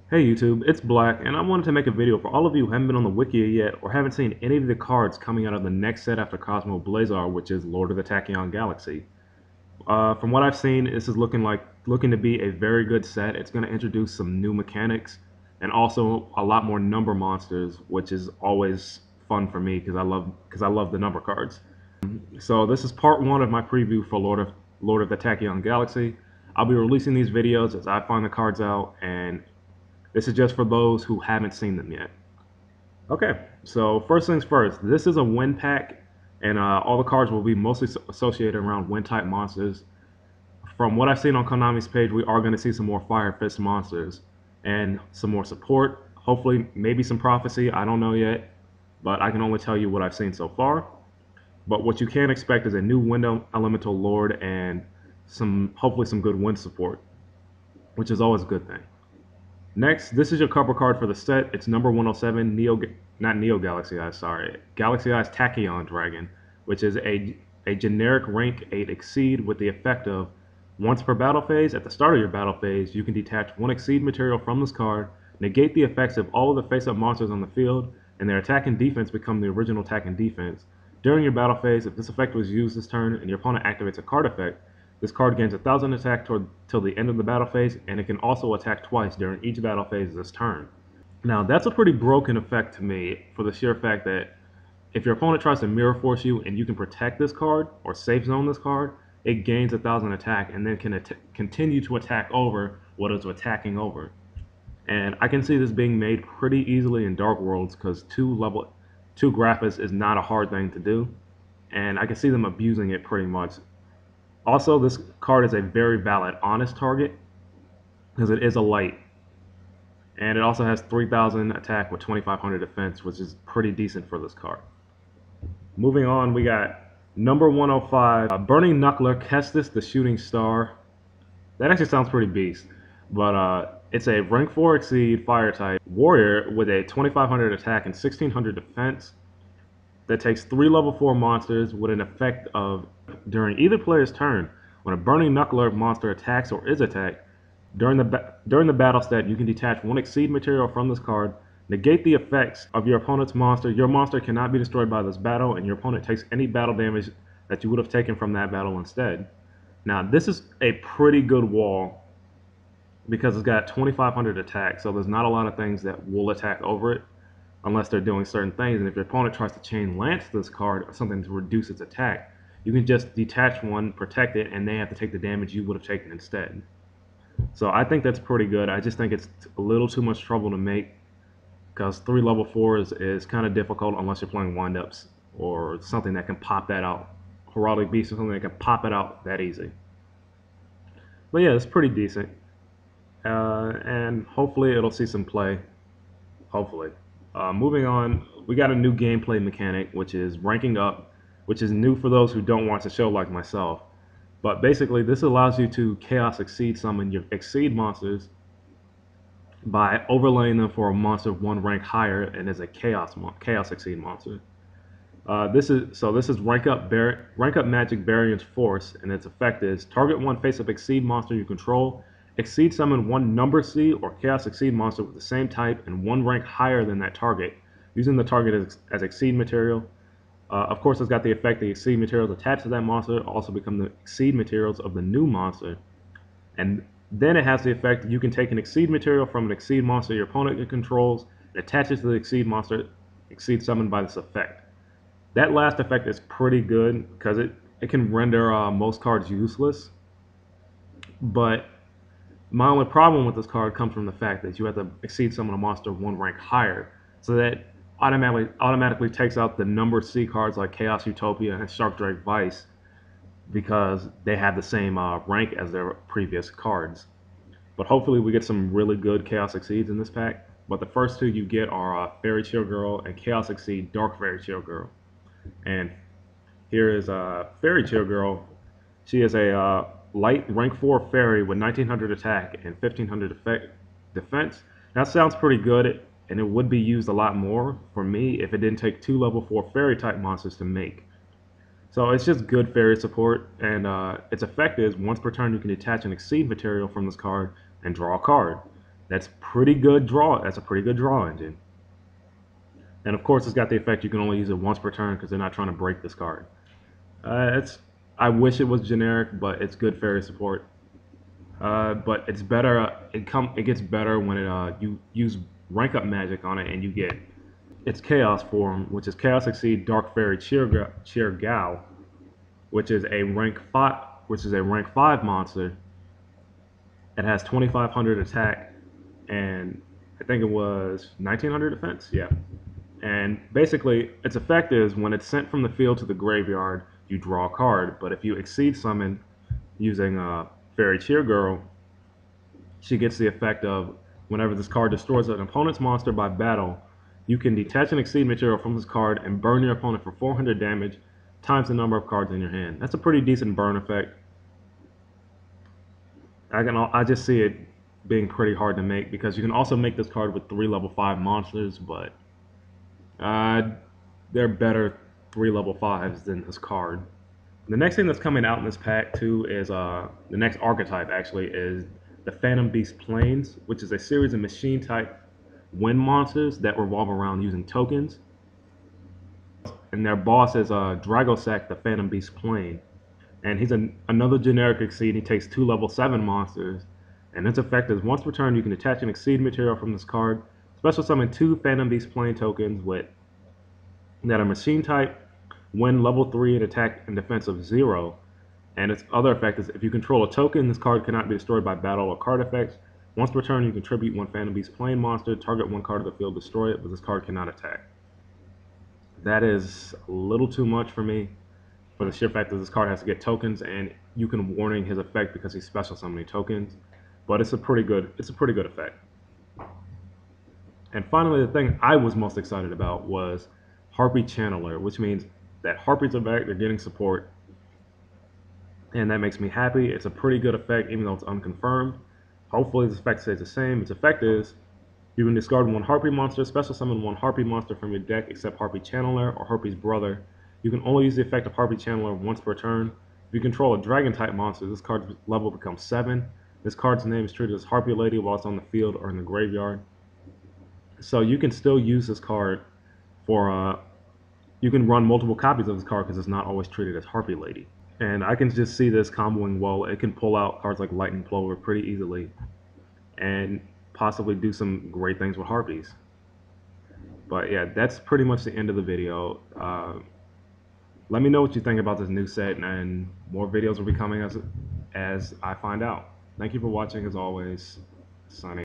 Hey YouTube, it's Black, and I wanted to make a video for all of you who haven't been on the wikia yet or haven't seen any of the cards coming out of the next set after Cosmo Blazar, which is Lord of the Tachyon Galaxy. From what I've seen, this is looking to be a very good set. It's going to introduce some new mechanics and also a lot more number monsters, which is always fun for me because I love the number cards. So this is part one of my preview for Lord of the Tachyon Galaxy. I'll be releasing these videos as I find the cards out, and this is just for those who haven't seen them yet. Okay, so first things first, this is a wind pack, and all the cards will be mostly associated around wind type monsters. From what I've seen on Konami's page, we are going to see some more Fire Fist monsters and some more support. Hopefully, maybe some Prophecy, I don't know yet, but I can only tell you what I've seen so far. But what you can expect is a new Wind Elemental Lord and hopefully some good wind support, which is always a good thing. Next, this is your cover card for the set. It's number 107, Galaxy Eyes, sorry. Galaxy Eyes Tachyon Dragon, which is a generic rank 8 Exceed with the effect of once per battle phase, at the start of your battle phase, you can detach one Exceed material from this card, negate the effects of all of the face-up monsters on the field, and their attack and defense become the original attack and defense. During your battle phase, if this effect was used this turn and your opponent activates a card effect, this card gains 1,000 attack till the end of the battle phase, and it can also attack twice during each battle phase this turn. Now, that's a pretty broken effect to me for the sheer fact that if your opponent tries to mirror force you and you can protect this card or safe zone this card, it gains 1,000 attack and then can continue to attack over what it's attacking over. And I can see this being made pretty easily in Dark Worlds because 2 Graphis is not a hard thing to do, and I can see them abusing it pretty much. Also, this card is a very valid honest target because it is a light. And it also has 3,000 attack with 2,500 defense, which is pretty decent for this card. Moving on, we got number 105, Burning Knuckler, Kestis the Shooting Star. That actually sounds pretty beast. But it's a rank 4 Exceed Fire type warrior with a 2,500 attack and 1,600 defense that takes 3 level 4 monsters with an effect of during either player's turn, when a Burning Knuckler monster attacks or is attacked, during the battle step, you can detach one Exceed material from this card, negate the effects of your opponent's monster. Your monster cannot be destroyed by this battle, and your opponent takes any battle damage that you would have taken from that battle instead. Now, this is a pretty good wall because it's got 2,500 attack, so there's not a lot of things that will attack over it unless they're doing certain things. And if your opponent tries to chain lance this card or something to reduce its attack, you can just detach one, protect it, and they have to take the damage you would have taken instead. So I think that's pretty good. I just think it's a little too much trouble to make because 3 level 4s is kind of difficult unless you're playing windups or something that can pop that out. Heraldic Beast or something that can pop it out that easy. But yeah, it's pretty decent. And hopefully it'll see some play. Hopefully. Moving on, we got a new gameplay mechanic, which is ranking up, which is new for those who don't watch the show like myself. But basically, this allows you to Chaos Exceed summon your Exceed monsters by overlaying them for a monster 1 rank higher and as a Chaos Exceed monster. This is rank up Magic Variance Force, and its effect is target 1 face-up Exceed monster you control. Exceed summon 1 number C or Chaos Exceed monster with the same type and 1 rank higher than that target, using the target as Exceed material. Of course, it's got the effect the Exceed materials attached to that monster also become the Exceed materials of the new monster. And then it has the effect you can take an Exceed material from an Exceed monster your opponent controls and attach it to the Exceed monster Exceed summoned by this effect. That last effect is pretty good because it can render most cards useless. But my only problem with this card comes from the fact that you have to Exceed summon a monster 1 rank higher, so that automatically takes out the number C cards like Chaos Utopia and Shark Drake Vice because they have the same rank as their previous cards. But hopefully we get some really good Chaos Exceeds in this pack. But the first 2 you get are Fairy Chill Girl and Chaos Exceed Dark Fairy Chill Girl. And here is Fairy Chill Girl. She is a light rank 4 fairy with 1,900 attack and 1,500 defense. That sounds pretty good, and it would be used a lot more for me if it didn't take 2 level 4 fairy type monsters to make. So it's just good fairy support, and its effect is once per turn you can detach an Exceed material from this card and draw a card. That's pretty good draw. That's a pretty good draw engine. And of course, it's got the effect you can only use it once per turn because they're not trying to break this card. It's I wish it was generic, but it's good fairy support. But it's better. It gets better when you use rank up magic on it, and you get its chaos form, which is Chaos Exceed Dark Fairy Cheer Gal, which is a rank 5 monster. It has 2,500 attack, and I think it was 1,900 defense. Yeah. And basically, its effect is when it's sent from the field to the graveyard, you draw a card. But if you exceed summon using Fairy Cheer Girl, she gets the effect of whenever this card destroys an opponent's monster by battle, you can detach an exceed material from this card and burn your opponent for 400 damage times the number of cards in your hand. That's a pretty decent burn effect. I just see it being pretty hard to make because you can also make this card with 3 level 5 monsters, but uh, they're better 3 level 5s than this card. The next thing that's coming out in this pack too is the next archetype actually is the Phantom Beast Plains, which is a series of machine type wind monsters that revolve around using tokens. And their boss is Dragosac, the Phantom Beast Plane. And he's another generic Exceed. He takes 2 level 7 monsters. And its effect is once per turn you can attach an Exceed material from this card, special summon 2 Phantom Beast Plane tokens with that are machine type, win level 3 and attack and defense of 0. And its other effect is if you control a token, this card cannot be destroyed by battle or card effects. Once per turn, you contribute 1 Phantom Beast Plane monster, target 1 card of the field, destroy it, but this card cannot attack. That is a little too much for me, for the sheer fact that this card has to get tokens, and you can warning his effect because he's special summoning tokens. But it's a pretty good effect. And finally, the thing I was most excited about was Harvey Chandler, which means that Harpies are back, they're getting support, and that makes me happy. It's a pretty good effect, even though it's unconfirmed. Hopefully, this effect stays the same. Its effect is you can discard 1 Harpy monster, special summon 1 Harpy monster from your deck except Harpy Channeler or Harpy's brother. You can only use the effect of Harpy Channeler once per turn. If you control a dragon type monster, this card's level becomes 7. This card's name is treated as Harpy Lady while it's on the field or in the graveyard. So you can still use this card for you can run multiple copies of this card because it's not always treated as Harpy Lady. And I can just see this comboing well. It can pull out cards like Lightning Plover pretty easily and possibly do some great things with Harpies. But yeah, that's pretty much the end of the video. Let me know what you think about this new set, and more videos will be coming as I find out. Thank you for watching, as always. Signing